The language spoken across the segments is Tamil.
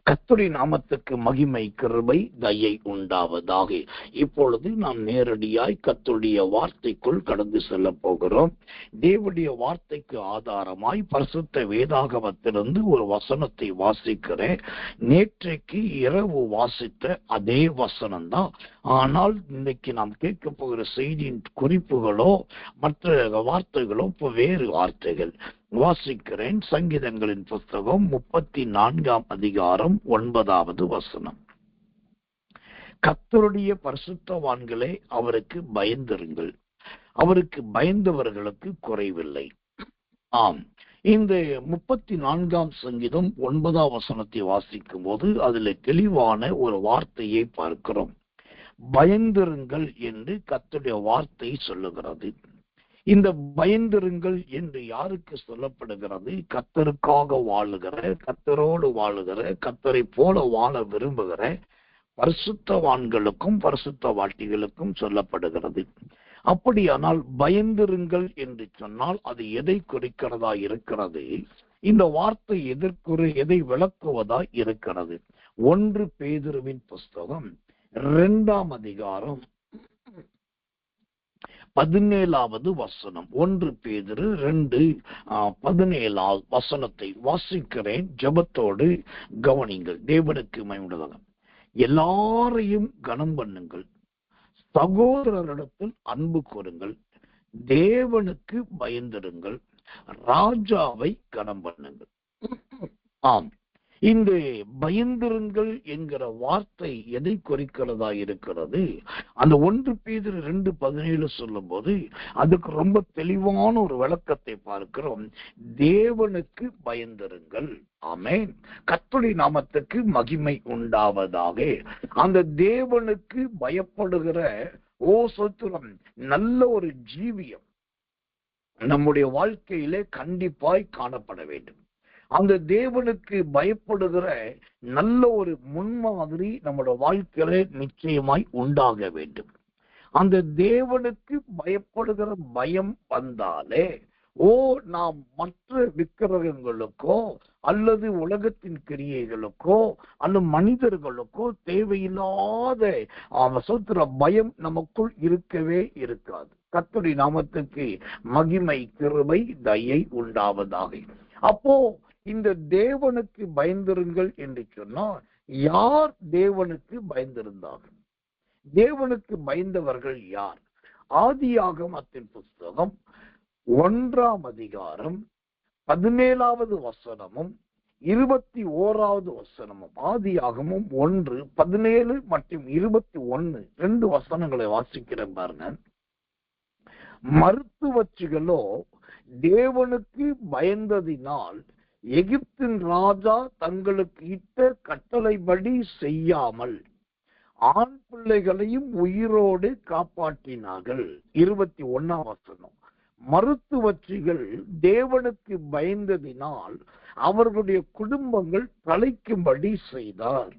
கர்த்தருடைய நாமத்துக்கு மகிமை, கிருபை, தயை உண்டாவதாக. இப்பொழுது நாம் நேரடியாய் கர்த்தருடைய வார்த்தைக்குள் கடந்து செல்ல போகிறோம். தேவனுடைய வார்த்தைக்கு ஆதாரமாய் பரிசுத்த வேதாகமத்திலிருந்து ஒரு வசனத்தை வாசிக்கிறேன். நேற்றைக்கு இரவு வாசித்த அதே வசனம் தான். ஆனால் இன்னைக்கு நாம் கேட்க போகிற செய்தியின் குறிப்புகளோ மற்ற வார்த்தைகளோ இப்போ வேறு வார்த்தைகள். வாசிக்கிறேன். சங்கீதங்களின் புஸ்தகம் 34ஆம் அதிகாரம் 9வது வசனம். கர்த்தருடைய பரிசுத்தவான்களே, அவருக்கு பயந்திருங்கள், அவருக்கு பயந்தவர்களுக்கு குறைவில்லை. ஆம், இந்த 34ஆம் சங்கீதம் 9ஆம் வசனத்தை வாசிக்கும் போது அதுல தெளிவான ஒரு வார்த்தையை பார்க்கிறோம். பயந்திருங்கள் என்று கர்த்தருடைய வார்த்தை சொல்லுகிறது. இந்த பயந்திருங்கள் என்று யாருக்கு சொல்லப்படுகிறது? கர்த்தருக்காக வாழுகிற, கர்த்தரோடு வாழுகிற, கர்த்தரை போல வாழ விரும்புகிற பரிசுத்தவான்களுக்கும் பரிசுத்தவாட்டிகளுக்கும் சொல்லப்படுகிறது. அப்படியானால் பயந்திருங்கள் என்று சொன்னால் அது எதை குறிக்கிறதா இருக்கிறது? இந்த வார்த்தை எதை விளக்குவதா இருக்கிறது? 1 பேதுருவின் புஸ்தகம் 2ஆம் அதிகாரம் 17வது வசனம். 1 பேதுரு 2:17 வசனத்தை வாசிக்கிறேன். ஜெபத்தோடு கவனிங்கள். தேவனுக்கு மகிமை. எல்லாரையும் கனம் பண்ணுங்கள், சகோதரரிடத்தில் அன்பு கூறுங்கள், தேவனுக்கு பயந்திருங்கள், ராஜாவை கனம் பண்ணுங்கள். ஆம், இந்த பயந்திருங்கள் என்கிற வார்த்தை எதை குறிக்கிறதா இருக்கிறது? அந்த 1 பேதுரு 2:17 சொல்லும் போது அதுக்கு ரொம்ப தெளிவான ஒரு விளக்கத்தை பார்க்கிறோம். தேவனுக்கு பயந்திருங்கள். ஆமென். கர்த்தருடைய நாமத்துக்கு மகிமை உண்டாவதாக. அந்த தேவனுக்கு பயப்படுகிற சோத்திரம் நல்ல ஒரு ஜீவியம் நம்முடைய வாழ்க்கையிலே கண்டிப்பாய் காணப்பட வேண்டும். அந்த தேவனுக்கு பயப்படுகிற நல்ல ஒரு முன்மாதிரி நம்முடைய வாழ்க்கையில நிச்சயமாய் உண்டாக வேண்டும். அந்த தேவனுக்கு பயப்படுகிற பயம் வந்தாலே நாம் மற்ற விக்கிரகங்களுக்கோ அல்லது உலகத்தின் கிரியைகளுக்கோ அல்லது மனிதர்களுக்கோ தேவையில்லாத சோத்திர பயம் நமக்குள் இருக்கவே இருக்காது. கர்த்தருடைய நாமத்துக்கு மகிமை, கிருபை, தயை உண்டாவதாக. அப்போ இந்த தேவனுக்கு பயந்திருங்கள் என்று சொன்னால் யார் தேவனுக்கு பயந்திருந்தார்கள்? தேவனுக்கு பயந்தவர்கள் யார்? ஆதியாகமத்தின் புஸ்தகம் 1ஆம் அதிகாரம் 17வது வசனமும் 21வது வசனமும். ஆதியாகமம் 1:17 மற்றும் 21 2 வசனங்களை வாசிக்கிறேன் பாருங்க. மருத்துவச்சிகளோ தேவனுக்கு பயந்ததினால் எகிப்தின் ராஜா தங்களுக்கு இட்ட கட்டளைப்படி செய்யாமல் ஆண் பிள்ளைகளையும் உயிரோடு காப்பாற்றினார்கள். 21ஆம் வசனம். மருத்துவச்சிகள் தேவனுக்கு பயந்ததினால் அவர்களுடைய குடும்பங்கள் தழைக்கும்படி செய்தார்.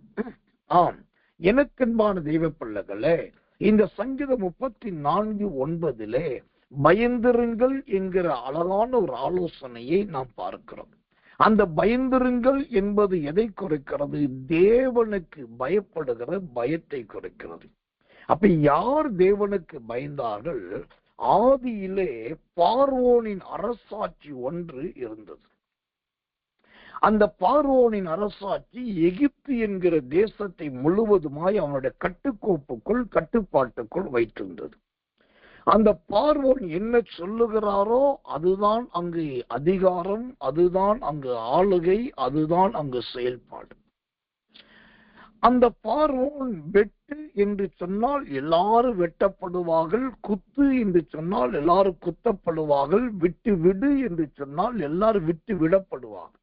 ஆம், எனக்கன்பான தெய்வ பிள்ளைகளே, இந்த சங்கீதம் 34:9 பயந்திருங்கள் என்கிற அழகான ஒரு ஆலோசனையை நாம் பார்க்கிறோம். அந்த பயந்திருங்கள் என்பது எதை குறிக்கிறது? தேவனுக்கு பயப்படுகிற பயத்தை குறிக்கிறது. அப்ப யார் தேவனுக்கு பயந்தார்கள்? ஆதியிலே பார்வோனின் அரசாட்சி ஒன்று இருந்தது. அந்த பார்வோனின் அரசாட்சி எகிப்து என்கிற தேசத்தை முழுவதுமாய் அவனுடைய கட்டுப்பாட்டுக்குள் வைத்திருந்தது. அந்த பார்வோன் என்ன சொல்லுகிறாரோ அதுதான் அங்கு அதிகாரம், அதுதான் அங்கு ஆளுகை, அதுதான் அங்கு செயல்பாடு. அந்த பார்வோன் வெட்டு என்று சொன்னால் எல்லாரும் வெட்டப்படுவார்கள், குத்து என்று சொன்னால் எல்லாரும் குத்தப்படுவார்கள், விட்டு விடு என்று சொன்னால் எல்லாரும் விட்டு விடப்படுவார்கள்.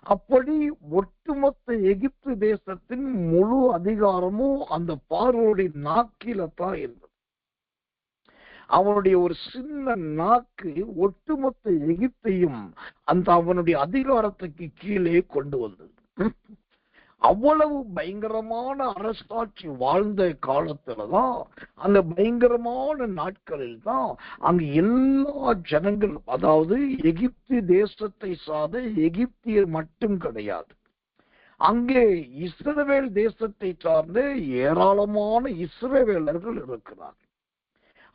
அப்படி ஒட்டுமொத்த எகிப்து தேசத்தின் முழு அதிகாரமும் அந்த பார்வோனுடைய நாக்கில தான் இருந்தது. அவனுடைய ஒரு சின்ன நாக்கு ஒட்டுமொத்த எகிப்தையும் அந்த அவனுடைய அதிகாரத்துக்கு கீழே கொண்டு வந்தது. அவ்வளவு பயங்கரமான அரசாட்சி வாழ்ந்த காலத்துலதான், அந்த பயங்கரமான நாட்களில் தான் அங்கு எல்லா ஜனங்களும், அதாவது எகிப்து தேசத்தை சார்ந்த எகிப்தியர் மட்டும் கிடையாது, அங்கே இஸ்ரவேல் தேசத்தை சார்ந்த ஏராளமான இஸ்ரவேலர்கள் இருக்கிறார்கள்.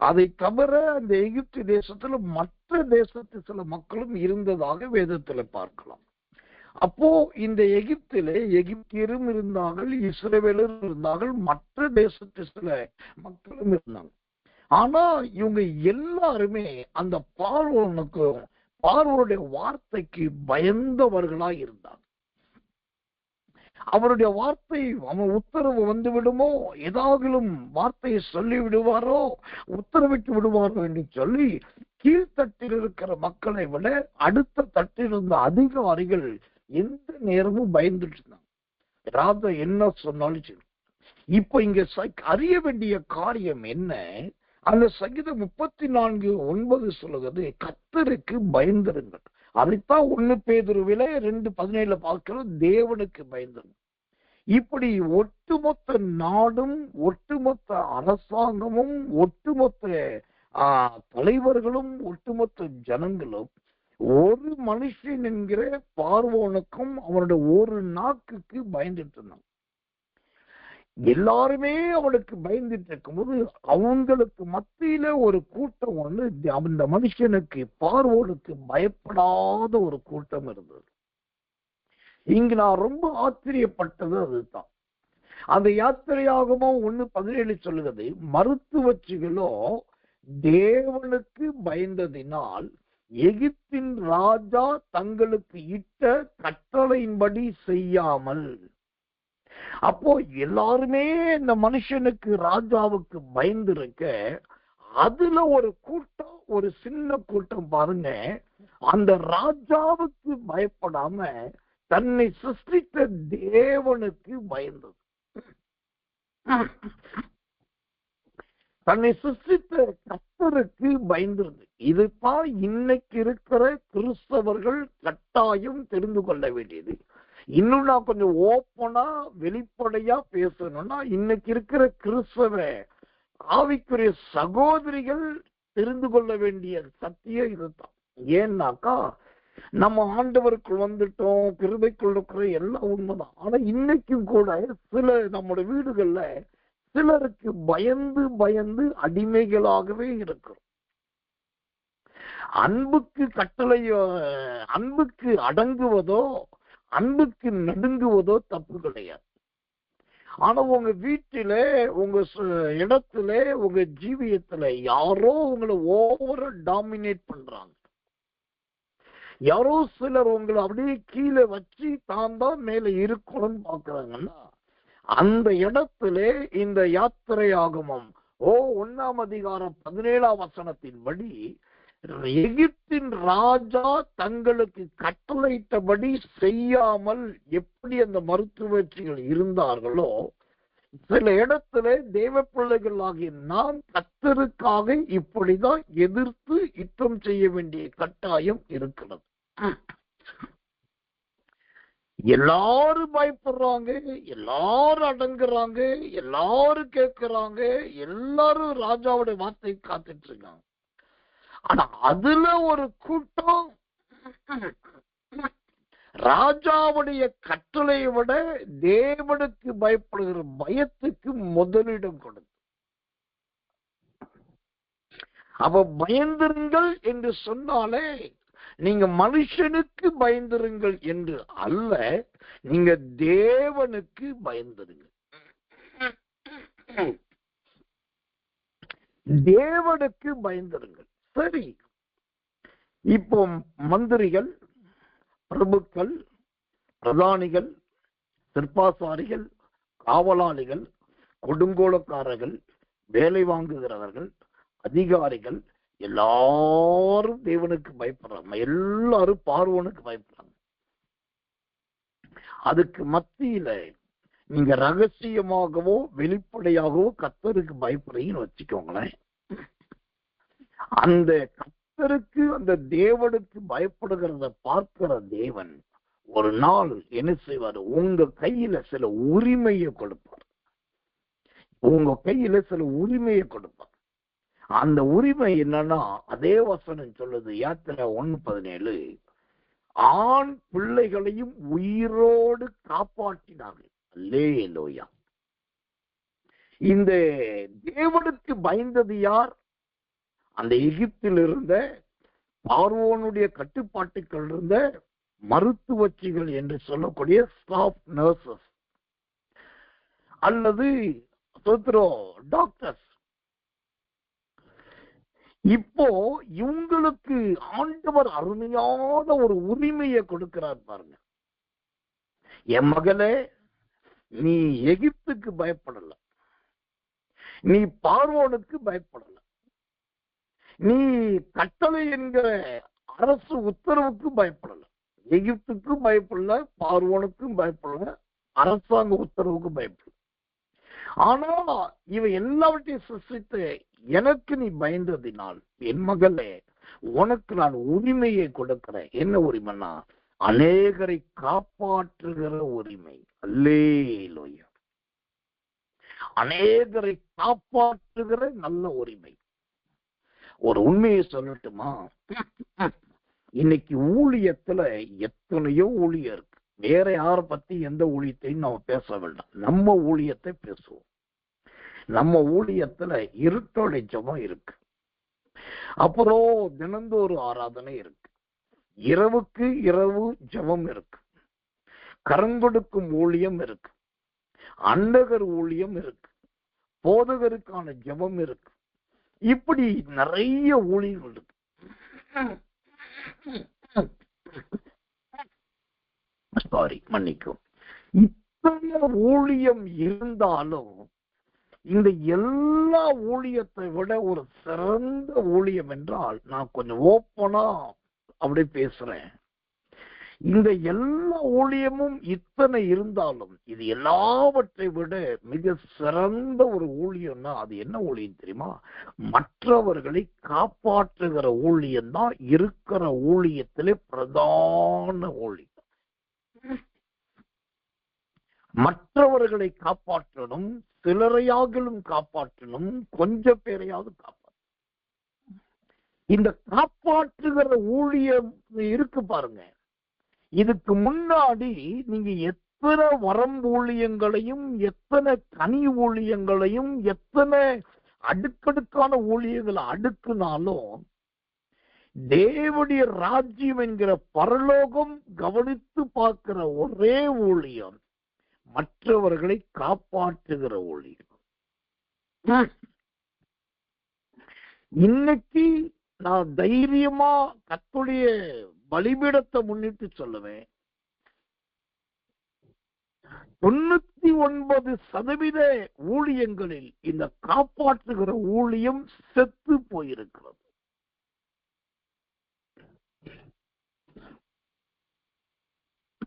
அதை தவிர அந்த எகிப்து தேசத்துல மற்ற தேசத்து சில மக்களும் இருந்ததாக வேதத்துல பார்க்கலாம். அப்போ இந்த எகிப்திலே எகிப்தியரும் இருந்தார்கள், இஸ்ரவேலரும் இருந்தார்கள், மற்ற தேசத்து சில மக்களும் இருந்தாங்க. ஆனா இவங்க எல்லாருமே அந்த பார்வோனுடைய வார்த்தைக்கு பயந்தவர்களா இருந்தாங்க. அவருடைய வார்த்தை, அவன் உத்தரவு வந்து விடுமோ, ஏதாகிலும் வார்த்தையை சொல்லி விடுவாரோ, உத்தரவிட்டு விடுவாரோ என்று சொல்லி கீழ்த்தட்டில் இருக்கிற மக்களை விட அடுத்த தட்டில் இருந்த அதிகாரிகள் எந்த நேரமும் பயந்துட்டு இருந்தாங்க. ராஜா என்ன சொன்னாலும் சரி. இப்ப இங்க அறிய வேண்டிய காரியம் என்ன? அந்த சங்கீதம் 34:9 சொல்லுகிறது, கர்த்தருக்கு பயந்திருங்கள். அதைத்தான் 1 பேதுருவிலே 2:17 பார்க்கிறோம், தேவனுக்கு பயந்திருங்கள். இப்படி ஒட்டுமொத்த நாடும், ஒட்டுமொத்த அரசாங்கமும், ஒட்டுமொத்த தலைவர்களும், ஒட்டுமொத்த ஜனங்களும் ஒரு மனுஷன் என்கிற பார்வோனுக்கும் அவனுடைய ஒரு நாக்குக்கு பயந்துட்டு இருந்தாங்க. எல்லாருமே அவனுக்கு பயந்துட்டு இருக்கும்போது அவங்களுக்கு மத்தியில ஒரு கூட்டம் ஒண்ணு, அந்த மனுஷனுக்கு பார்வோனுக்கு பயப்படாத ஒரு கூட்டம் இருந்தது. இங்கு நான் ரொம்ப ஆச்சரியப்பட்டது அதுதான். அந்த யாத்திரையாகமோ 1:17 சொல்லுகிறது, மருத்துவச்சிகளோ தேவனுக்கு பயந்ததினால் எகிப்தின் ராஜா தங்களுக்கு இட்ட கட்டளையின்படி செய்யாமல். அப்போ எல்லாருமே இந்த மனுஷனுக்கு ராஜாவுக்கு பயந்திருக்க, அதுல ஒரு கூட்டம், ஒரு சின்ன கூட்டம் பாருங்க, அந்த ராஜாவுக்கு பயப்படாம தன்னை சிருஷ்டித்த தேவனுக்கு பயந்தது. தன்னை சிருஷ்டித்த கர்த்தருக்கு பயந்தது. இதுதான் இன்னைக்கு இருக்கிற கிறிஸ்தவர்கள் கட்டாயம் தெரிந்து கொள்ள வேண்டியது. இன்னும் நான் கொஞ்சம் ஓப்பனா வெளிப்படையா பேசணும்னா, இன்னைக்கு இருக்கிற கிறிஸ்தவ ஆவிக்குரிய சகோதரிகள் தெரிந்து கொள்ள வேண்டிய சத்தியம் இதுதான். ஏன்னாக்கா, நம்ம ஆண்டவருக்குள் வந்துட்டோம், கிருபைக்குள் இருக்கிற எல்லாம் உண்மைதான். ஆனா இன்னைக்கும் கூட சில நம்முடைய வீடுகள்ல சிலருக்கு பயந்து பயந்து அடிமைகளாகவே இருக்கிறோம். அன்புக்கு அடங்குவதோ, அன்புக்கு நடுங்குவதோ தப்பு கிடையாது. ஆனா உங்க வீட்டில, உங்க இடத்துல, உங்க ஜீவியத்துல யாரோ உங்களை ஓவர டாமினேட் பண்றாங்க. யாரோ சிலர் உங்களை அப்படியே கீழே வச்சு தான் மேல இருக்கணும்னு பாக்குறாங்கன்னா, அந்த இடத்துல இந்த யாத்திரையாகமம் 1:17 எகிப்தின் ராஜா தங்களுக்கு கட்டளையிட்டபடி செய்யாமல் எப்படி அந்த மருத்துவச்சிகள் இருந்தார்களோ, சில இடத்துல தேவ பிள்ளைகளாகிய நாம் கர்த்தருக்காக இப்படிதான் எதிர்த்து யுத்தம் செய்ய வேண்டிய கட்டாயம் இருக்கிறது. எல்லாரும் பயப்படுறாங்க, எல்லாரும் அடங்குறாங்க, எல்லாரும் கேட்கிறாங்க, எல்லாரும் ராஜாவுடைய வார்த்தை காத்துட்டு இருக்காங்க. ஆனா அதுல ஒரு கூட்டம் ராஜாவுடைய கட்டளையை விட தேவனுக்கு பயப்படுகிற பயத்துக்கு முதலிடம் கொடுத்து, அப்ப பயந்திருங்கள் என்று சொன்னாலே நீங்க மனுஷனுக்கு பயந்திருங்கள் என்று அல்ல, நீங்க தேவனுக்கு பயந்திருங்கள். தேவனுக்கு பயந்திருங்கள். சரி, இப்போ மந்திரிகள், பிரபுக்கள், பிரதானிகள், சிற்பாசாரிகள், காவலாளிகள், கொடுங்கோலக்காரர்கள், வேலை வாங்குகிறவர்கள், அதிகாரிகள் எல்லாரும் தேவனுக்கு பயப்படுறாங்க. எல்லாரும் பார்வோனுக்கு பயப்படுறாங்க. அதுக்கு மத்தியில நீங்க ரகசியமாகவோ வெளிப்படையாகவோ கர்த்தருக்கு பயப்படுறீங்கன்னு வச்சுக்கோங்களேன். அந்த கர்த்தருக்கு, அந்த தேவனுக்கு பயப்படுகிறத பார்க்கிற தேவன் ஒரு நாள் என்ன செய்வார்? உங்க கையில சில உரிமையை கொடுப்பார். உங்க கையில சில உரிமையை கொடுப்பார். அந்த உரிமை என்னன்னா, அதே வசனம் சொல்லுது, யாத்திரை 1:17, ஆண் பிள்ளைகளையும் உயிரோடு காப்பாற்றினார்கள். அல்லேலூயா. இந்த தேவனுக்கு பயந்தது யார்? அந்த எகிப்தில் இருந்த பார்வோனுடைய கட்டுப்பாட்டுக்குள் இருந்த மருத்துவச்சிகள் என்று சொல்லக்கூடிய ஸ்டாஃப் நர்சஸ் அல்லது டாக்டர்ஸ். இப்போ இவங்களுக்கு ஆண்டவர் அருமையான ஒரு உரிமையை கொடுக்கிறார் பாருங்க. என் மகளே, நீ எகிப்துக்கு பயப்படல, நீ பார்வோனுக்கு பயப்படல, நீ கட்டளை என்கிற அரசு உத்தரவுக்கு பயப்படல, எகிப்துக்கும் பயப்படல, பார்வோனுக்கும் பயப்படல, அரசாங்க உத்தரவுக்கு பயப்படல. ஆனா இவ எல்லாவற்றையும் சிருஷ்டித்து எனக்கு நீ பயந்ததினால் என் மகளே, உனக்கு நான் உரிமையை கொடுக்கிறேன். என்ன உரிமைன்னா, அநேகரை காப்பாற்றுகிற உரிமை. அல்லேலூயா. அநேகரை காப்பாற்றுகிற நல்ல உரிமை. ஒரு உண்மையை சொல்லட்டுமா? இன்னைக்கு ஊழியத்துல எத்தனையோ ஊழியம் இருக்கு. வேற யார பத்தி எந்த ஊழியத்தையும் நம்ம பேச வேண்டாம், நம்ம ஊழியத்தை பேசுவோம். நம்ம ஊழியத்துல இருட்டோட ஜெபம் இருக்கு, அப்புறம் தினந்தோறும் ஆராதனை இருக்கு, இரவுக்கு இரவு ஜெபம் இருக்கு, கரங்கொடுக்கும் ஊழியம் இருக்கு, அண்டகர் ஊழியம் இருக்கு, போதகருக்கான ஜெபம் இருக்கு. இப்படி நிறைய ஊழியர்கள் இருக்கு. சாரி, மன்னிக்கும். இத்தனை ஊழியம் இருந்தாலும் இந்த எல்லா ஊழியத்தை விட ஒரு சிறந்த ஊழியம் என்றால், நான் கொஞ்சம் ஓப்பனா அப்படி பேசுறேன், இந்த எல்லா ஊழியமும் இத்தனை இருந்தாலும் இது எல்லாவற்றை விட மிக சிறந்த ஒரு ஊழியம்னா அது என்ன ஊழியம் தெரியுமா? மற்றவர்களை காப்பாற்றுகிற ஊழியம் தான் இருக்கிற ஊழியத்திலே பிரதான ஊழியம். மற்றவர்களை காப்பாற்றணும், சிலரையாகலும் காப்பாற்றணும், கொஞ்சம் பேரையாவது காப்பாற்றணும். இந்த காப்பாற்றுகிற ஊழியம் இருக்கு பாருங்க. இதுக்கு முன்னாடி நீங்க எத்தனை வரம் ஊழியங்களையும், எத்தனை கனி ஊழியங்களையும், எத்தனை அடுக்கடுக்கான ஊழியங்களை அடுக்குனாலும் தேவனுடைய ராஜ்யம் என்கிற பரலோகம் கவனித்து பார்க்கிற ஒரே ஊழியம் மற்றவர்களை காப்பாற்றுகிற ஊழியம். இன்னைக்கு நான் தைரியமா கர்த்தருடைய பலிபீடத்தை முன்னிட்டு சொல்லுவேன், 99% ஊழியங்களில் இந்த காப்பாற்றுகிற ஊழியம் செத்து போயிருக்கிறது.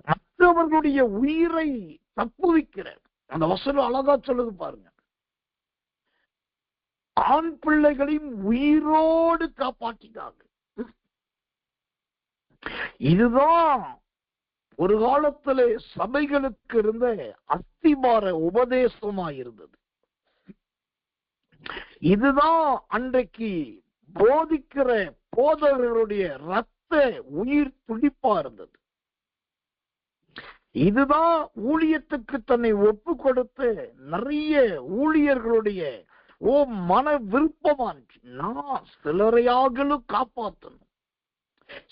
மற்றவர்களுடைய உயிரை தப்புவிக்கிற அந்த வசனம் அழகா சொல்லுது பாருங்க. ஆண் பிள்ளைகளையும் உயிரோடு காப்பாற்றினாங்க. இதுதான் ஒரு காலத்திலே சபைகளுக்கு இருந்த அஸ்திபார உபதேசமா இருந்தது. இதுதான் அன்றைக்கு போதிக்கிற போதகர்களுடைய ரத்த உயிர் துடிப்பா இருந்தது. இதுதான் ஊழியத்துக்கு தன்னை ஒப்பு கொடுத்து நிறைய ஊழியர்களுடைய மன விருப்பமா இருந்துச்சு. நான் சிலரையாகலும் காப்பாற்றணும்,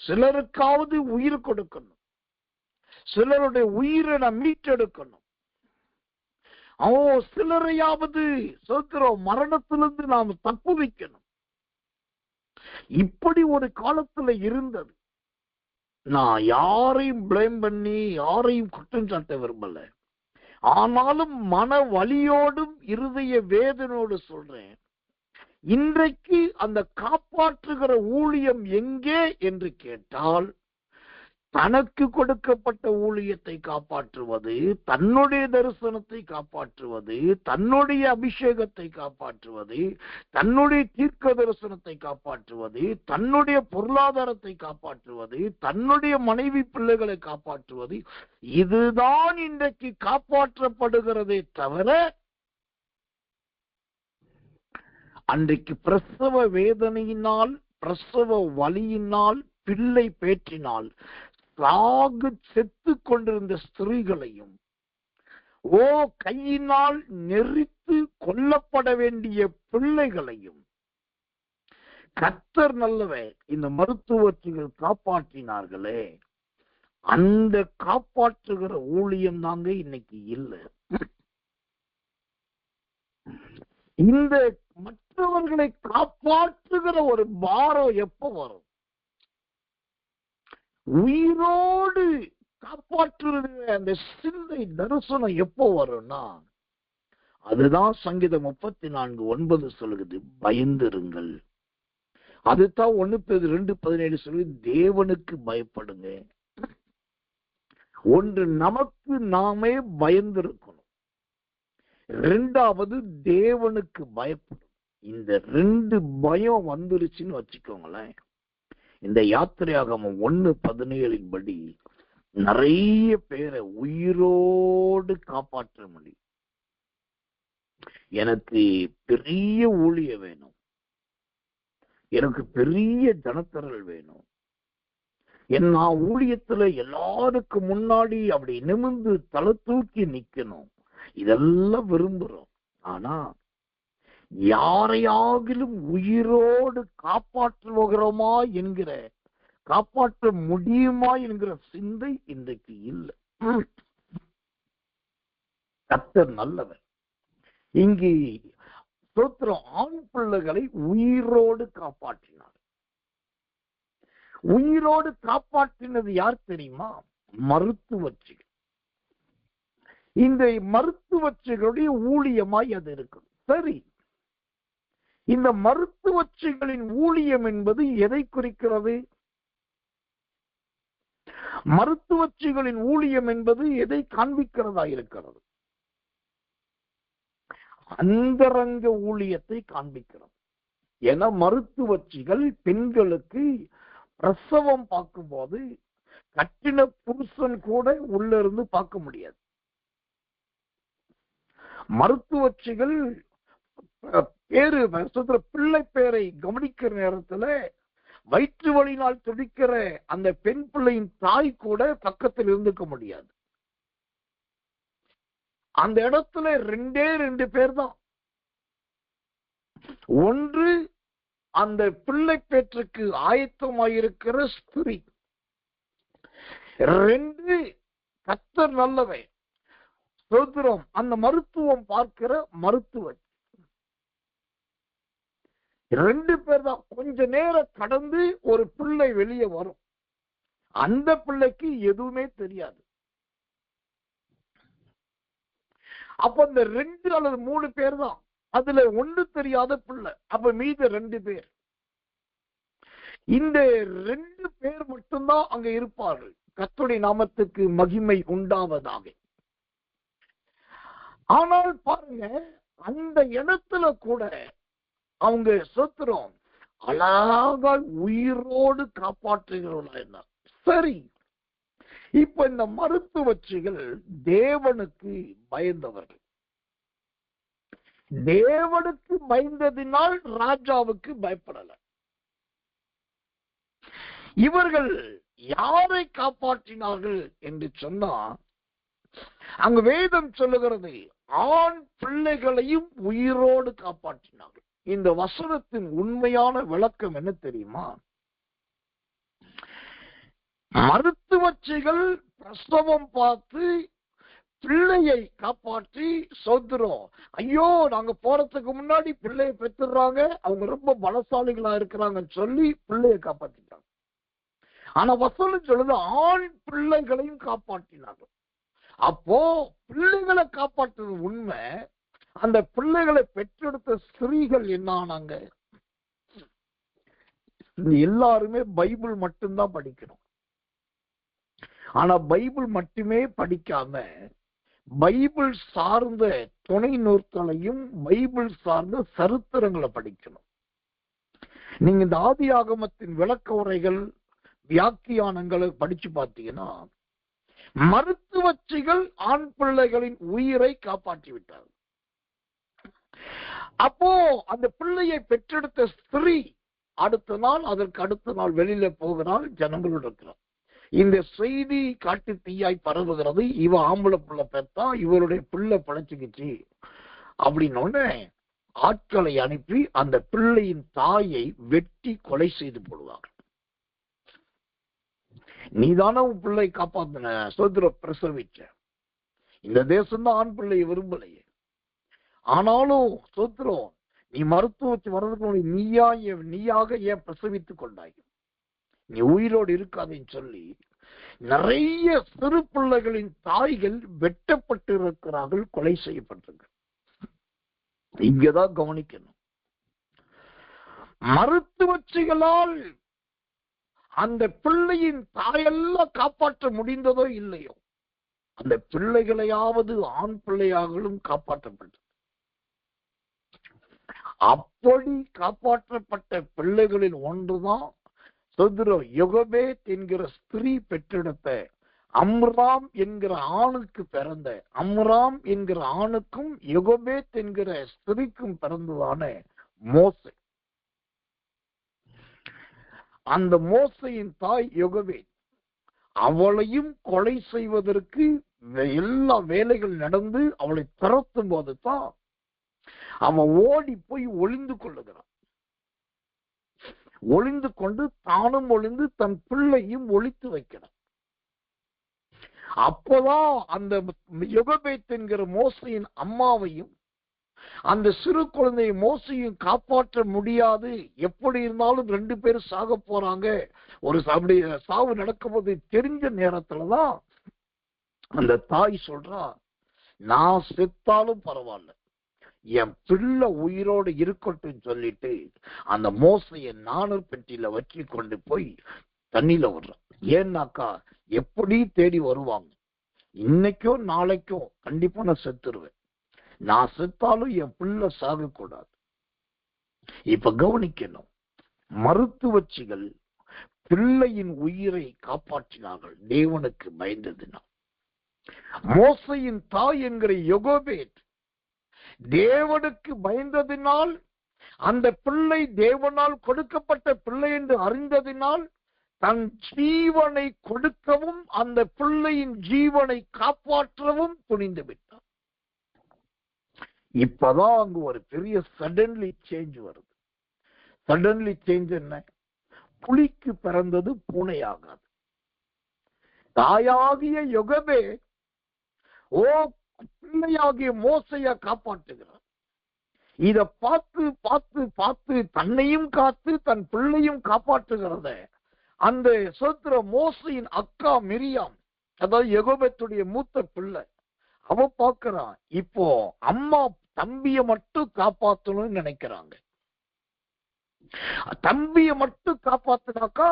சிலருக்காவது உயிர் கொடுக்கணும், சிலருடைய உயிரை நான் மீட்டெடுக்கணும், சிலரையாவது மரணத்திலிருந்து நாம் தப்பு வைக்கணும். இப்படி ஒரு காலத்துல இருந்தது. நான் யாரையும் பிளேம் பண்ணி யாரையும் குற்றம் சாட்ட விரும்பல. ஆனாலும் மன வலியோடும் இருதய வேதனோடு சொல்றேன், இன்றைக்கு அந்த காப்பாற்றுகிற ஊழியம் எங்கே என்று கேட்டால், தனக்கு கொடுக்கப்பட்ட ஊழியத்தை காப்பாற்றுவது, தன்னுடைய தரிசனத்தை காப்பாற்றுவது, தன்னுடைய அபிஷேகத்தை காப்பாற்றுவது, தன்னுடைய தீர்க்க தரிசனத்தை காப்பாற்றுவது, தன்னுடைய பொருளாதாரத்தை காப்பாற்றுவது, தன்னுடைய மனைவி பிள்ளைகளை காப்பாற்றுவது, இதுதான் இன்றைக்கு காப்பாற்றப்படுகிறதே தவிர, அன்றைக்கு பிரசவ வேதனையினால், பிரசவ வலியினால், பிள்ளை பேற்றினால் செத்து கொண்டிருந்த ஸ்திரீகளையும், கையினால் நெரித்து கொல்லப்பட வேண்டிய பிள்ளைகளையும் கர்த்தர் நல்லவர் இந்த மருத்துவர்கள் காப்பாற்றினார்களே, அந்த காப்பாற்றுகிற ஊழியம் தாங்க இன்னைக்கு இல்லை. இந்த மற்றவர்களை காப்பாற்றுகிற ஒரு பாரம் எப்ப வரும்? உயிரோடு காப்பாற்றுகிற அந்த சிந்தை தரிசனம் எப்போ வரும்னா, அதுதான் சங்கீதம் 34:9 சொல்லுது, பயந்திருங்கள். அதுதான் 1 Peter 2:17 சொல்லி, தேவனுக்கு பயப்படுங்க. ஒன்று, நமக்கு நாமே பயந்திருக்கணும். இரண்டாவது, தேவனுக்கு பயப்படும். இந்த 2 பயம் வந்துருச்சுன்னு வச்சுக்கோங்களேன், இந்த யாத்திரையாகமம் 1:17 படி நிறைய பேரை உயிரோடு காப்பாற்ற முடியும். எனக்கு பெரிய ஊழிய வேணும், எனக்கு பெரிய ஜனத்தரல் வேணும், நான் ஊழியத்துல எல்லாருக்கும் முன்னாடி அப்படி நிமிர்ந்து தலை தூக்கி நிக்கணும், இதெல்லாம் விரும்புறோம். ஆனா யாரையாகிலும் உயிரோடு காப்பாற்றுகிறோமா என்கிற, காப்பாற்ற முடியுமா என்கிற சிந்தை இன்றைக்கு இல்லை. கர்த்தர் நல்லவர். இங்கே ஸ்தோத்திரம், ஆண் பிள்ளைகளை உயிரோடு காப்பாற்றினார். உயிரோடு காப்பாற்றினது யார் தெரியுமா? மருத்துவச்சிகள். இந்த மருத்துவச்சிகளுடைய ஊழியமாய் அது இருக்கும். சரி, இந்த மருத்துவச்சிகளின் ஊழியம் என்பது எதை குறிக்கிறது? மருத்துவச்சிகளின் ஊழியம் என்பது எதை காண்பிக்கிறதா இருக்கிறது? அந்தரங்க ஊழியத்தை காண்பிக்கிறது. என மருத்துவச்சிகள் பெண்களுக்கு பிரசவம் பார்க்கும்போது கட்டின புருஷன் கூட உள்ள இருந்து பார்க்க முடியாது. மருத்துவச்சிகள் பிள்ளை பேரை கவனிக்கிற நேரத்துல வயிற்று வலியினால் துடிக்கிற அந்த பெண் பிள்ளையின் தாய் கூட பக்கத்தில் இருந்துக்க முடியாது. அந்த இடத்துல 2 பேர் தான். ஒன்று, அந்த பிள்ளை பேற்றுக்கு ஆயத்தமாயிருக்கிற ஸ்திரீ. 2, கர்த்தர் நல்லவன் ஸ்தோத்திரம், அந்த மருத்துவம் பார்க்கிற மருத்துவர். 2 பேர் தான். கொஞ்ச நேரம் கடந்து ஒரு பிள்ளை வெளியே வரும். அந்த பிள்ளைக்கு எதுவுமே தெரியாது. அப்ப இந்த 2 அல்லது 3 பேர் தான். அதுல ஒண்ணு தெரியாத பிள்ளை. அப்ப மீது 2 பேர். இந்த 2 பேர் மட்டும்தான் அங்க இருப்பார்கள். கர்த்தருடைய நாமத்துக்கு மகிமை உண்டாவதாக. ஆனால் பாருங்க, அந்த இடத்துல கூட அவங்க ஸ்தோத்திரம் அழகா உயிரோடு காப்பாற்றுகிறவர்களா இருந்தார். சரி, இப்ப இந்த மருத்துவச்சிகள் தேவனுக்கு பயந்தவர்கள். தேவனுக்கு பயந்ததினால் ராஜாவுக்கு பயப்படல. இவர்கள் யாரை காப்பாற்றினார்கள் என்று சொன்னா, அங்க வேதம் சொல்லுகிறது, ஆண் பிள்ளைகளையும் உயிரோடு காப்பாற்றினார்கள். இந்த வசனத்தின் உண்மையான விளக்கம் என்ன தெரியுமா? மருத்துவச்சிகள் பிரசவம் பார்த்து பிள்ளையை காப்பாற்றி சோதரம், ஐயோ நாங்க போறதுக்கு முன்னாடி பிள்ளையை பெற்றுறாங்க, அவங்க ரொம்ப பலசாலிகளா இருக்கிறாங்கன்னு சொல்லி பிள்ளையை காப்பாற்றிட்டாங்க. ஆனா வசனம் சொல்லுது, ஆண் பிள்ளைகளையும் காப்பாற்றினாங்க. அப்போ பிள்ளைகளை காப்பாற்றுறது உண்மை. அந்த பிள்ளைகளை பெற்றெடுத்த ஸ்திரீகள் என்ன ஆனாங்க? எல்லாருமே பைபிள் மட்டும்தான் படிக்கணும். ஆனா பைபிள் மட்டுமே படிக்காம பைபிள் சார்ந்த துணை நூற்களையும் பைபிள் சார்ந்த சரித்திரங்களை படிக்கணும். நீங்க இந்த ஆதியாகமத்தின் விளக்க உரைகள் வியாக்கியானங்களை படிச்சு பார்த்தீங்கன்னா, மருத்துவச்சிகள் ஆண் பிள்ளைகளின் உயிரை காப்பாற்றி விட்டார். அப்போ அந்த பிள்ளையை பெற்றெடுத்த ஸ்திரீ அடுத்த நாள், அதற்கு அடுத்த நாள் வெளியில போகிறாள், ஜனங்களோடு இருக்கிறார். இந்த செய்தி காட்டு தீயாய் பரவுகிறது. இவ ஆம்பளை பிள்ளை பெத்தா, இவருடைய பிள்ளை பழச்சுக்கிச்சு அப்படின்னு ஆட்களை அனுப்பி அந்த பிள்ளையின் தாயை வெட்டி கொலை செய்து போடுவாங்க. நீதான உன் பிள்ளை காப்பாத்தின, சோதர பிரசவிச்ச. இந்த தேசம்தான் ஆண் பிள்ளையை விரும்பலையே. ஆனாலும் சோத்திரம், நீ மருத்துவத்தை வர்றதுக்கு நீயாக ஏன் பிரசவித்துக் கொண்டாய்? நீ உயிரோடு இருக்காதுன்னு சொல்லி நிறைய சிறு பிள்ளைகளின் தாய்கள் வெட்டப்பட்டு இருக்கிறார்கள், கொலை செய்யப்பட்டிருக்க. இங்கதான் கவனிக்கணும். மருத்துவச்சிகளால் அந்த பிள்ளையின் தாயெல்லாம் காப்பாற்ற முடிந்ததோ இல்லையோ, அந்த பிள்ளைகளையாவது ஆண் பிள்ளையாகவும் காப்பாற்றப்பட்டது. அப்படி காப்பாற்றப்பட்ட பிள்ளைகளில் ஒன்றுதான் யோகபேத் என்கிற ஸ்திரீ பெற்றெடுத்த அம்ராம் என்கிற ஆணுக்கு பிறந்த, அம்ராம் என்கிற ஆணுக்கும் யோகபேத் என்கிற ஸ்திரீக்கும் பிறந்ததான மோசே. அந்த மோசையின் தாய் யோகபேத். அவளையும் கொலை செய்வதற்கு எல்லா வேலைகள் நடந்து அவளை திறத்தும் போது தான் அவன் ஓடி போய் ஒளிந்து கொள்ளுகிறான். ஒளிந்து கொண்டு தானும் ஒளிந்து தன் பிள்ளையும் ஒளித்து வைக்கிறான். அப்போதான் அந்த யோகபேத் என்கிற மோசையின் அம்மாவையும் அந்த சிறு குழந்தையை மோசையும் காப்பாற்ற முடியாது, எப்படி இருந்தாலும் 2 பேரும் சாக போறாங்க, ஒரு சாவு நடக்கும் போது தெரிஞ்ச நேரத்துலதான் அந்த தாய் சொல்றா, நான் செத்தாலும் பரவாயில்ல, என் பிள்ளை உயிரோடு இருக்கட்டும் சொல்லிட்டு அந்த மோசைய நாணல் பெட்டியில வச்சு கொண்டு போய் தண்ணியில விடுறான். ஏன்னாக்கா எப்படி தேடி வருவாங்க, இன்னைக்கோ நாளைக்கோ கண்டிப்பா நான் செத்துருவேன், நான் செத்தாலும் என் பிள்ளை சாகக்கூடாது. இப்ப கவனிக்கணும், மருத்துவச்சிகள் பிள்ளையின் உயிரை காப்பாற்றினார்கள் தேவனுக்கு பயந்ததினால். மோசையின் தாய் என்கிற யோகபேத் தேவனுக்கு பயந்ததினால், அந்த பிள்ளை தேவனால் கொடுக்கப்பட்ட பிள்ளை என்று அறிந்ததினால் தன் ஜீவனை கொடுக்கவும் அந்த பிள்ளையின் ஜீவனை காப்பாற்றவும் துணிந்து விட்டார். இப்பதான் அங்கு ஒரு பெரிய சடன்லி சேஞ்ச் வருது. சடன்லி சேஞ்ச் என்ன? புலிக்கு பிறந்தது பூனையாகாது. தாயாகிய யோகபேத் ஓ பிள்ளையாகிய மோசைய காப்பாற்றுகிறார். இத பார்த்து பார்த்து பார்த்து தன்னையும் காத்து தன் பிள்ளையும் காப்பாற்றுகிறத அந்த சோத்திர மோசையின் அக்கா மிரியாம், அதாவது யோகபேத்துடைய மூத்த பிள்ளை, அவ பார்க்கிறான். இப்போ அம்மா தம்பிய மட்டும் காப்பாற்றணும்னு நினைக்கிறாங்க. தம்பிய மட்டும் காப்பாத்தினாக்கா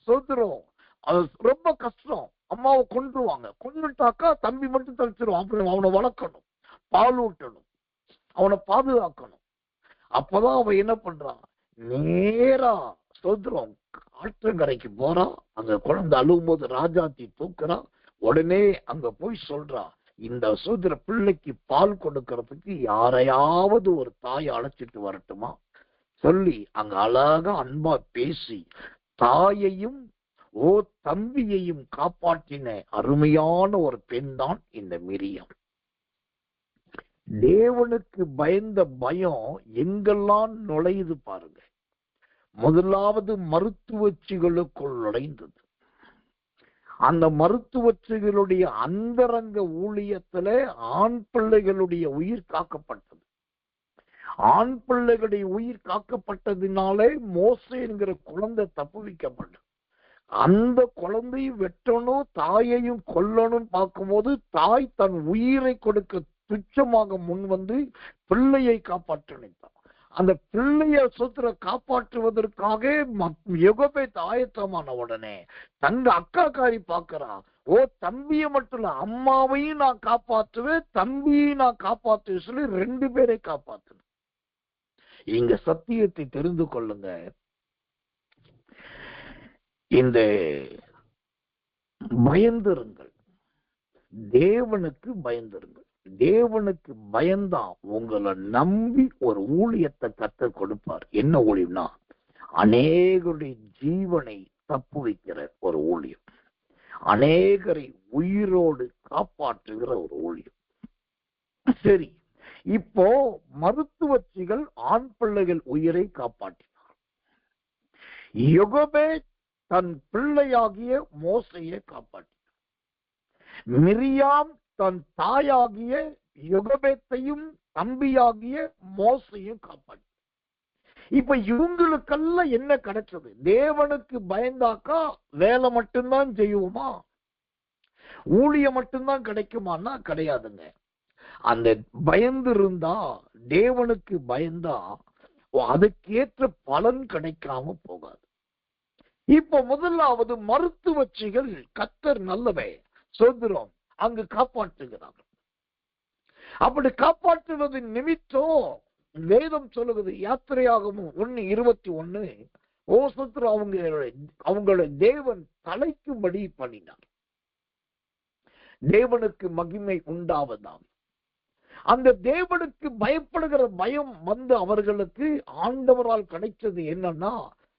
சோதரம் அது ரொம்ப கஷ்டம். அம்மாவை கொன்றுவாங்க, கொன்னுட்டாக்கா தம்பி மட்டும் தடுத்துருவான். அப்புறம் அவனை வளர்க்கணும், பால் ஊட்டணும், அவனை பாதுகாக்கணும். அப்பதான் அவன் என்ன பண்றான், நேரா சோதரம் ஆற்றங்கரைக்கு போறான். அங்க குழந்தை அழுவும் போது ராஜாத்தி தூக்குறான். உடனே அங்க போய் சொல்றான், இந்த சோதர பிள்ளைக்கு பால் கொடுக்கறதுக்கு யாரையாவது ஒரு தாயை அழைச்சிட்டு வரட்டுமா சொல்லி அங்க அழகா அன்பா பேசி தாயையும் ஓ தம்பியையும் காப்பாற்றின அருமையான ஒரு பெண் தான் இந்த மிரியாம். தேவனுக்கு பயந்த பயம் எங்கெல்லாம் நுழையுது பாருங்க. முதலாவது மருத்துவச்சிகளுக்குள் நுழைந்தது. அந்த மருத்துவச்சிகளுடைய அந்தரங்க ஊழியத்துல ஆண் பிள்ளைகளுடைய உயிர் காக்கப்பட்டது. ஆண் பிள்ளைகளுடைய உயிர் காக்கப்பட்டதினாலே மோசே என்கிற குழந்தை தப்புவிக்கப்பட்டது. அந்த குழந்தையை வெட்டணும், தாயையும் கொல்லணும் பார்க்கும்போது தாய் தன் உயிரை கொடுக்க துச்சமாக முன் வந்து பிள்ளையை காப்பாற்ற நினைத்தார். அந்த பிள்ளைய சொத்துல காப்பாற்றுவதற்காக யோகபேத் ஆயத்தமான உடனே தங்க அக்காக்காரி பார்க்கிறா, ஓ தம்பிய மட்டும் இல்ல அம்மாவையும் நான் காப்பாற்றுவேன், தம்பியையும் நான் காப்பாற்றுவேன் சொல்லி 2 பேரை காப்பாற்றணும். இங்க சத்தியத்தை தெரிந்து கொள்ளுங்க. இந்த பயந்திருங்கள், தேவனுக்கு பயந்திருங்கள். தேவனுக்கு பயந்தா உங்களை நம்பி ஒரு ஊழியத்தை கற்றுக் கொடுப்பார். என்ன ஊழியம்னா அநேகருடைய ஜீவனை தப்பு வைக்கிற ஒரு ஊழியம். அநேகரை உயிரோடு காப்பாற்றுகிற ஒரு ஊழியம். சரி, இப்போ மருத்துவச்சிகள் ஆண் பிள்ளைகள் உயிரை காப்பாற்றினார். யோகபே தன் பிள்ளையாகிய மோசையை காப்பாற்றினார். மிரியாம் தன் தாயாகிய யோகபேத்தையும் தம்பியாகிய மோசையும் காப்பாற்றினார். இப்ப இவங்களுக்கெல்லாம் என்ன கிடைச்சது? தேவனுக்கு பயந்தாக்கா வேலை மட்டும்தான் செய்வோமா? ஊழியம் மட்டும்தான் கிடைக்குமான்னா கிடையாதுங்க. அந்த பயந்து இருந்தா, தேவனுக்கு பயந்தா அதுக்கேற்ற பலன் கிடைக்காம போகாது. இப்ப முதலாவது மருத்துவச்சிகள் கர்த்தர் நல்லவே சொல்கிறோம் அங்கு காப்பாற்றுகிறார்கள். அப்படி காப்பாற்றுவதன் நிமித்தம் வேதம் சொல்லுகிறது, யாத்திரையாகவும் 1:21, ஓசத்துல அவங்களுடைய தேவன் தலைக்கும்படி பண்ணினார். தேவனுக்கு மகிமை உண்டாவதாம். அந்த தேவனுக்கு பயப்படுகிற பயம் வந்து அவர்களுக்கு ஆண்டவரால் கிடைச்சது என்னன்னா,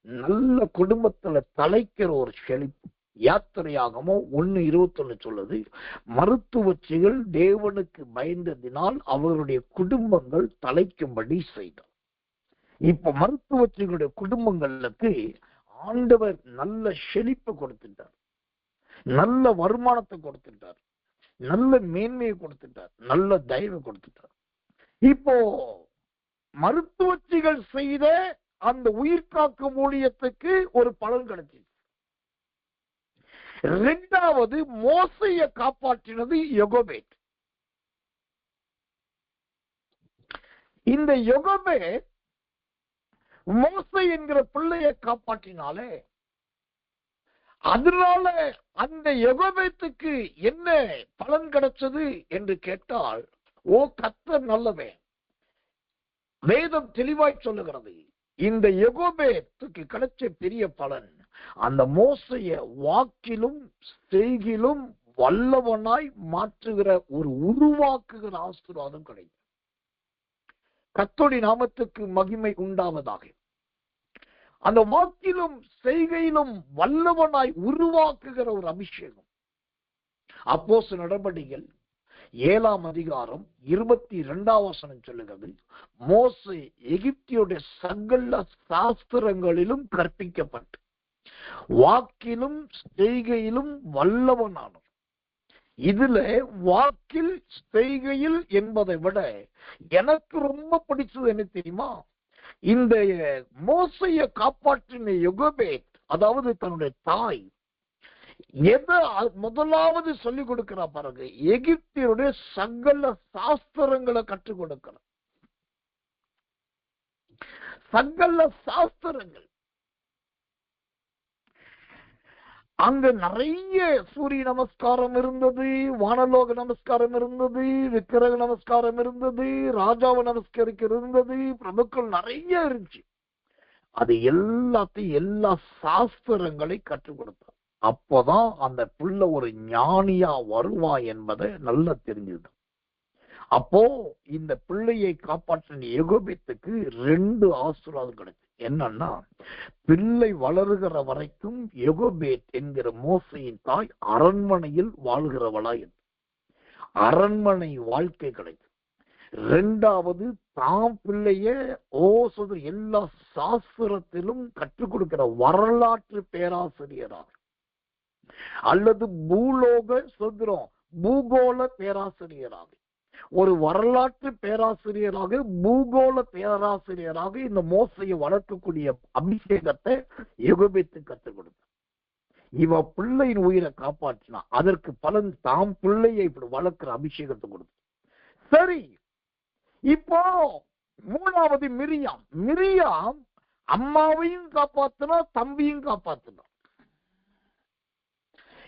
நல்ல குடும்பத்துல தலைக்கிற ஒரு செழிப்பு. யாத்திரையாகமோ 1:21 சொல்லுது, மருத்துவச்சிகள் தேவனுக்கு பயந்ததினால் அவர்களுடைய குடும்பங்கள் தலைக்கும்படி செய்தார். இப்ப மருத்துவச்சிகளுடைய குடும்பங்களுக்கு ஆண்டவர் நல்ல செழிப்பு கொடுத்துட்டார், நல்ல வருமானத்தை கொடுத்துட்டார், நல்ல மேன்மையை கொடுத்துட்டார், நல்ல தயவு கொடுத்துட்டார். இப்போ மருத்துவச்சிகள் செய்த அந்த உயிர் காக்கும் ஊழியத்துக்கு ஒரு பலன் கிடைச்சிச்சு. இரண்டாவது, மோசையை காப்பாற்றினது யோகபேத். இந்த யோகபேத் மோசை என்கிற பிள்ளையை காப்பாற்றினாலே, அதனால அந்த யோகபேத்துக்கு என்ன பலன் கிடைச்சது என்று கேட்டால், ஓ கர்த்தர் நல்லவே. வேதம் தெளிவாய் சொல்லுகிறது, இந்த யோகபேத்துக்கு கிடைச்ச பெரிய பலன், அந்த மோசைய வாக்கிலும் செய்கிலும் வல்லவனாய் மாற்றுகிற ஒரு உருவாக்குகிற ஆசீர்வாதம் கிடைக்கும். கர்த்தருடைய நாமத்துக்கு மகிமை உண்டாவதாக. அந்த வாக்கிலும் செய்கையிலும் வல்லவனாய் உருவாக்குகிற ஒரு அபிஷேகம். அப்போஸ்தலர் நடபடிகள் 7:22 சொல்லுகிறது, மோசே எகிப்தியுடைய சகல சாஸ்திரங்களிலும் கற்பிக்கப்பட்டு வாக்கிலும் செய்கையிலும் வல்லவனானவர். இதுல வாக்கில் செய்கையில் என்பதை விட எனக்கு ரொம்ப பிடிச்சது என்ன தெரியுமா? இந்த மோசையை காப்பாற்றின யோகபேத், அதாவது தன்னுடைய தாய், எதை முதலாவது சொல்லிக் கொடுக்கிறா பாருங்க, எகிப்தியருடைய சகல சாஸ்திரங்களை கற்றுக் கொடுக்கிறார். சகல சாஸ்திரங்கள். அங்க நிறைய சூரிய நமஸ்காரம் இருந்தது, வானலோக நமஸ்காரம் இருந்தது, விக்கிரக நமஸ்காரம் இருந்தது, ராஜாவை நமஸ்கரிக்க இருந்தது, பிரபுக்கள் நிறைய இருந்துச்சு. அது எல்லாத்தையும் எல்லா சாஸ்திரங்களை கற்றுக் கொடுத்தார். அப்போதான் அந்த புள்ள ஒரு ஞானியா வருவா என்பதை நல்லா தெரிஞ்சது. அப்போ இந்த பிள்ளையை காப்பாற்றின யோகபேத்துக்கு 2 ஆசீர்வாதம் கிடைச்சு. என்னன்னா, பிள்ளை வளருகிற வரைக்கும் யோகபேத் என்கிற மோசையின் தாய் அரண்மனையில் வாழ்கிறவளாய் அரண்மனை வாழ்க்கை கிடைக்கும். 2வது, தாம் பிள்ளைய எல்லா சாஸ்திரத்திலும் கற்றுக் கொடுக்கிற வரலாற்று பேராசிரியராக அல்லது பூகோள பேராசிரியராக, ஒரு வரலாற்று பேராசிரியராக, பூகோள பேராசிரியராக இந்த மோசையை வளர்க்கக்கூடிய அபிஷேகத்தை யோகபேத்து கற்றுக் கொடுத்தார். இவ பிள்ளையின் உயிரை காப்பாற்றினா அதற்கு பலன் தாம் பிள்ளையை இப்படி வளர்க்கிற அபிஷேகத்தை கொடுத்து. சரி, இப்போ 3வது மிரியாம் அம்மாவையும் காப்பாத்தினா தம்பியும் காப்பாத்தினா.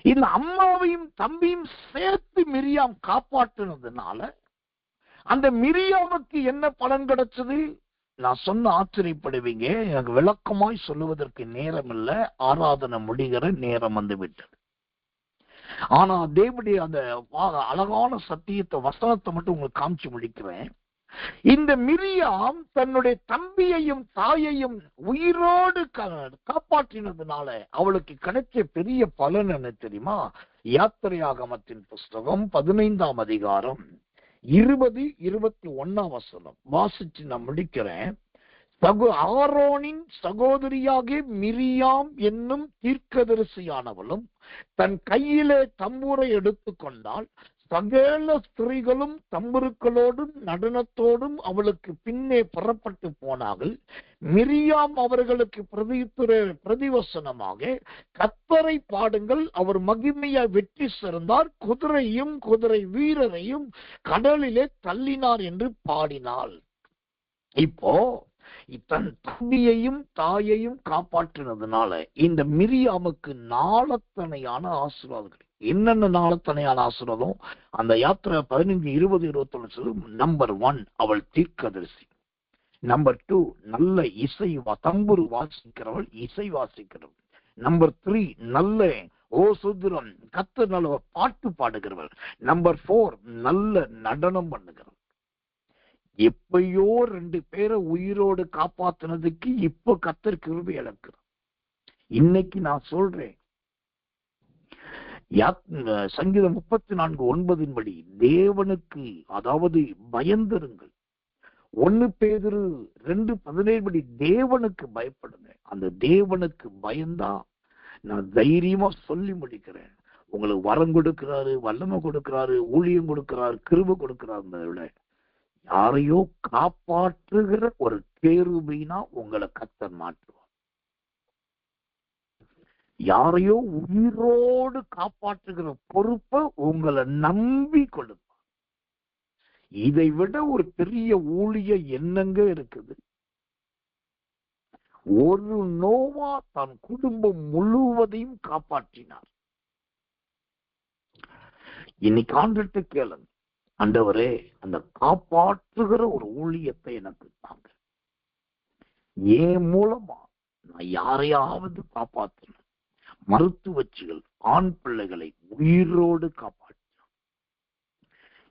இந்த அம்மாவையும் தம்பியும் சேர்த்து மிரியாம் காப்பாற்றினதுனால அந்த மிரியாமுக்கு என்ன பலன் கிடைச்சது? நான் சொன்ன ஆச்சரியப்படுவீங்க. எனக்கு விளக்கமாய் சொல்லுவதற்கு நேரம் இல்லை, ஆராதனை முடிகிற நேரம் வந்து விட்டது. ஆனா தேவனுடைய அந்த அழகான சத்தியத்தை, வசனத்தை மட்டும் உங்களுக்கு காமிச்சு முடிக்கிறேன். இந்த மிரியாம் தன்னுடைய தம்பியையும் தாயையும் உயிரோடு காப்பாற்றினதுனால அவளுக்கு கிடைச்ச பெரிய பலன் என்ன தெரியுமா? யாத்திரையாகமத்தின் புஸ்தகம் 15ஆம் அதிகாரம் 20-21 வாசிச்சு நான் முடிக்கிறேன். ஆரோனின் சகோதரியாக மிரியாம் என்னும் தீர்க்கதரிசியானவளும் தன் கையிலே தம்புரை எடுத்துக்கொண்டால் சகல ஸ்திரீகளும் தம்புருக்களோடும் நடனத்தோடும் அவளுக்கு பின்னே புறப்பட்டு போனார்கள். மிரியாம் அவர்களுக்கு பிரதிவசனமாக, கர்த்தரை பாடுங்கள், அவர் மகிமையை வெற்றி சிறந்தார், குதிரையும் குதிரை வீரரையும் கடலிலே தள்ளினார் என்று பாடினாள். இப்போ தன் தம்பியையும் தாயையும் காப்பாற்றினதுனால இந்த மிரியாமுக்கு நாளத்தனையான ஆசீர்வாதங்கள். என்னென்ன நாளத்தனையான ஆசீர்வாதம்? அந்த யாத்திரை 15-20-21 நம்பர் 1 அவள் தீர்க்கதரிசி. நம்பர் 2 நல்ல இசை தம்புரு வாசிக்கிறவள், இசை வாசிக்கிறவள். நம்பர் 3 நல்ல சுத்திரம் கர்த்தர் நல்ல பாட்டு பாடுகிறவள். நம்பர் 4 நல்ல நடனம் பண்ணுகிறவள். எப்பயோ 2 பேரை உயிரோடு காப்பாத்தினதுக்கு இப்ப கர்த்தர் கிருபை இழக்கிறார். இன்னைக்கு நான் சொல்றேன், சங்கீதம் 34:9 படி தேவனுக்கு, அதாவது பயந்திருங்கள். 1 பேதுரு 2:17 படி தேவனுக்கு பயப்படுங்க. அந்த தேவனுக்கு பயந்தா நான் தைரியமா சொல்லி முடிக்கிறேன், உங்களுக்கு வரம் கொடுக்கிறாரு, வல்லமை கொடுக்கிறாரு, ஊழியம் கொடுக்கிறாரு, கிருபை கொடுக்கிறாரு. விட யாரையோ காப்பாற்றுகிற ஒரு கேருபீனா உங்களை கர்த்தர் மாற்றுவார். யாரையோ உயிரோடு காப்பாற்றுகிற பொறுப்பை உங்களை நம்பி கொடுப்பார். இதை விட ஒரு பெரிய ஊழிய என்னங்க இருக்குது? ஒரு நோவா தன் குடும்பம் முழுவதையும் காப்பாற்றினார். இன்னைக்கு ஆண்டுட்டு கேளுங்க, ஆண்டவரே அந்த காப்பாற்றுகிற ஒரு ஊழியத்தை எனக்கு தாங்க. ஏன் மூலமா நான் யாரையாவது காப்பாற்றணும். மருத்துவச்சிகள் ஆண் பிள்ளைகளை உயிரோடு காப்பாற்றினார்.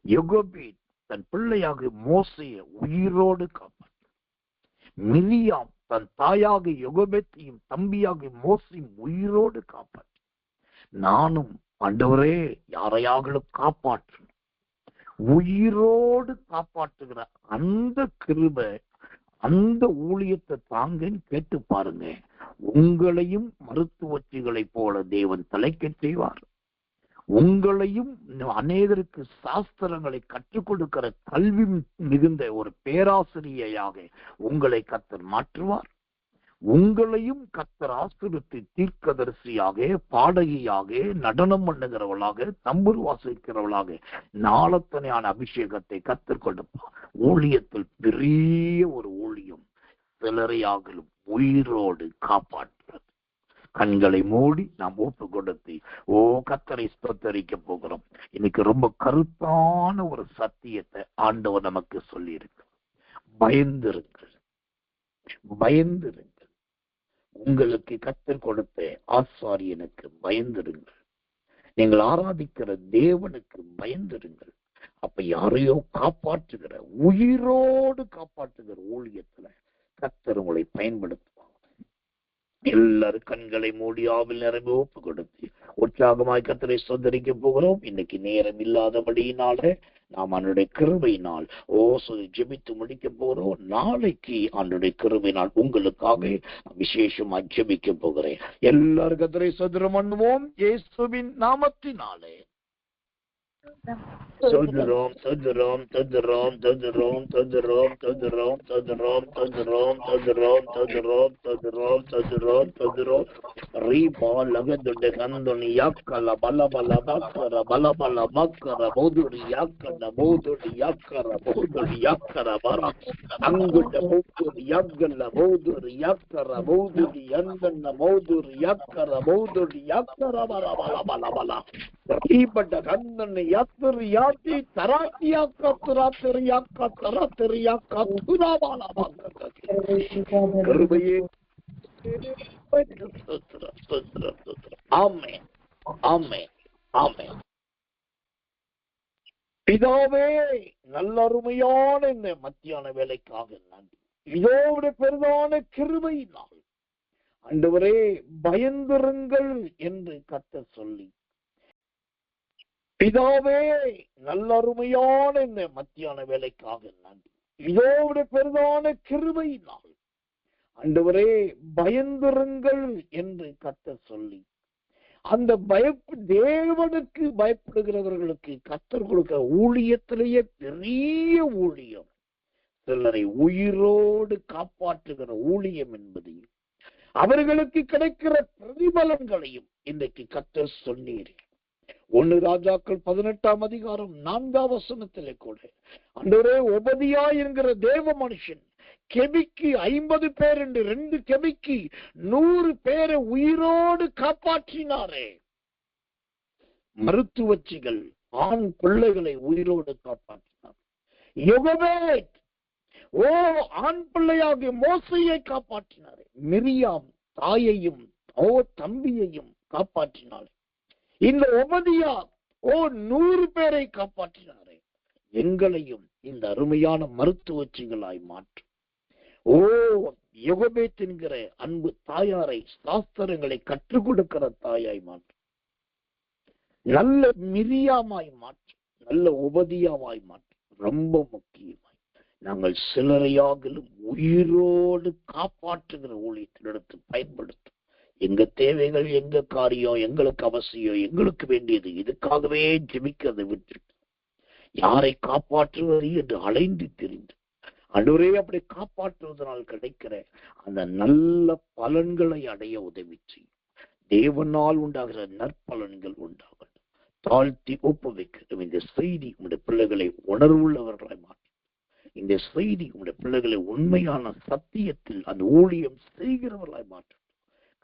யோகோபேத் தன் பிள்ளையாக மோசைய உயிரோடு காப்பாற்றினார். மிரியாம் தன் தாயாக யோகோபேத்தையும் தம்பியாக மோசையும் உயிரோடு காப்பாற்றினார். நானும் ஆண்டவரே யாரையாகளும் காப்பாற்றணும், உயிரோடு காப்பாற்றுகிற அந்த கிருபை, அந்த ஊழியத்தை தாங்கன்னு கேட்டு பாருங்க. உங்களையும் மருத்துவச்சிகளை போல தேவன் தலைக்கச் செய்வார். உங்களையும் அநேகருக்கு சாஸ்திரங்களை கற்றுக் கொடுக்கிற கல்வி மிகுந்த ஒரு பேராசிரியையாக உங்களை கர்த்தர் மாற்றுவார். உங்களையும் கர்த்தர் ஆசீர்வதித்து தீர்க்கதரிசியாக, பாடகியாக, நடனம் பண்ணுகிறவளாக, தம்புரு வாசிக்கிறவளாக நாளத்தனையான அபிஷேகத்தை கர்த்தர் கொடுப்பார். ஊழியத்தில் பெரிய ஒரு ஊழியம் சிலரையாகலும் உயிரோடு காப்பாற்றுறது. கண்களை மூடி நாம் ஒப்பு கொடுத்து கர்த்தரை ஸ்தோத்தரிக்க போகிறோம். இன்னைக்கு ரொம்ப கருத்தான ஒரு சத்தியத்தை ஆண்டவர் நமக்கு சொல்லி இருக்கு. பயந்திருங்கள், பயந்திருங்கள். உங்களுக்கு கர்த்தர் கொடுத்த ஆசாரியனுக்கு பயந்திருங்கள். நீங்கள் ஆராதிக்கிற தேவனுக்கு பயந்திருங்கள். அப்ப யாரையோ காப்பாற்றுகிற, உயிரோடு காப்பாற்றுகிற ஊழியத்துல கர்த்தர் உங்களை பயன்படுத்துவாங்க. எல்லாரும் கண்களை மூடி ஆவில் நிரம்பி ஒப்பு கொடுத்து உற்சாகமாய் கர்த்தரை சொந்தரிக்க போகிறோம். இன்னைக்கு நேரம் இல்லாதபடியினால நாம் அவனுடைய கிருபையினால் ஜெபித்து முடிக்க போகிறோம். நாளைக்கு அவனுடைய கிருபையினால் உங்களுக்காக விசேஷமா ஜெபிக்க போகிறேன். எல்லாரும் கர்த்தரை சொந்தரம் பண்ணுவோம் இயேசுவின் நாமத்தினாலே. Sodrom, Sodrom, Sodrom, Sodrom, Sodrom, Sodrom, Sodrom, Sodrom, Sodrom, Sodrom, Sodrom, Sodrom, Sodrom, Riba, Lagadunde Gandoni Yakala, Balabala Bakara, Balabala Bakara, Boduri Yakara, Boduri Yakara, Boduri Yakara, Bara, Anguda Boduri Yakala, Boduri Yakara, Boduri Yandana, Boduri Yakara, Boduri Yakara, Bara, Bala, Bala, Bala, Ribada Gandani Yatri Yati, Taratiaka, Tarateriaka, Tarateriaka, Turabala, Amen. Amen. Amen. பிதாவே, நல்ல அருமையான இந்த மத்தியான வேலைக்காக நன்றி. இதோட பெரிதான கிருபையினால் ஆண்டவரே பயந்திருங்கள் என்று கர்த்தர் சொல்லி, பிதாவே, நல்ல அருமையான இந்த மத்தியான வேலைக்காக நன்றி. இதோட பெரிதான கிருபையினால் ஆண்டவரே பயந்திருங்கள் என்று கர்த்தர் சொல்லி, அந்த தேவனுக்கு பயப்படுகிறவர்களுக்கு கர்த்தர் கொடுக்கிற ஊழியத்திலேயே பெரிய ஊழியம், சிலரை உயிரோடு காப்பாற்றுகிற ஊழியம் என்பதையும் அவர்களுக்கு கிடைக்கிற பிரதிபலன்களையும் இன்றைக்கு கர்த்தர் சொன்னீர். 1 ராஜாக்கள் 18ஆம் அதிகாரம் 4ஆம் வசனத்திலே கூட ஆண்டவரே, ஒபதியா என்கிற தேவ மனுஷன் கெபிக்கு 50 பேர் என்று 2 கெபிக்கு 100 பேரை உயிரோடு காப்பாற்றினாரே. மருத்துவச்சிகள் ஆண் பிள்ளைகளை உயிரோடு காப்பாற்றினார். யோகபேத் ஆண் பிள்ளையாகிய மோசையை காப்பாற்றினாரே. மிரியாம் தாயையும் தம்பியையும் காப்பாற்றினாரே. இந்த ஒபதியா 100 பேரை காப்பாற்றினாரே. எங்களையும் இந்த அருமையான மருத்துவச்சிகளாய் மாற்றும். யோகபேத் என்கிற அன்பு தாயாரை சாஸ்திரங்களை கற்றுக் கொடுக்கிற தாயாய் மாற்றும். நல்ல மிரியாமாய் மாற்றும். நல்ல உபதியாவாய் மாற்றும். ரொம்ப முக்கியமாய் நாங்கள் சிலரையாகிலும் உயிரோடு காப்பாற்றுகிற ஊழியத்தில் எடுத்து பயன்படுத்தும். எங்க தேவைகள், எங்க காரியம், எங்களுக்கு அவசியம், எங்களுக்கு வேண்டியது, இதுக்காகவே ஜெபிக்கிறதை விட்டுட்டு யாரை காப்பாற்றுவது என்று அலைந்து திரிந்து ஆண்டவரே அப்படி காப்பாற்றுவதனால் கிடைக்கிற அந்த நல்ல பலன்களை அடைய உதவி செய்யும். தேவனால் உண்டாகிற நற்பலன்கள் உண்டாகும். தாழ்த்தி ஒப்புவிக்கிறோம். இந்த செய்தி உங்களுடைய பிள்ளைகளை உணர்வுள்ளவர்களாய் மாற்றும். இந்த செய்தி உங்களுடைய பிள்ளைகளை உண்மையான சத்தியத்தில் அந்த ஊழியம் செய்கிறவர்களாய் மாற்றும்.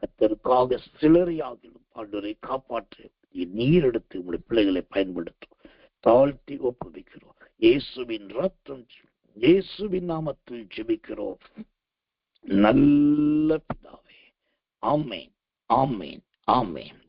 கர்த்தருக்காக சிலரையாகிலும் ஆண்டவரை காப்பாற்ற நீர் எடுத்து உங்களுடைய பிள்ளைகளை பயன்படுத்தும். தாழ்த்தி ஒப்புவிக்கிறோம். இயேசுவின் ரத்தம், இயேசுவின் நாமத்தில் ஜெபிக்கிறோம் நல்ல பிதாவே. ஆமென், ஆமென், ஆமென்.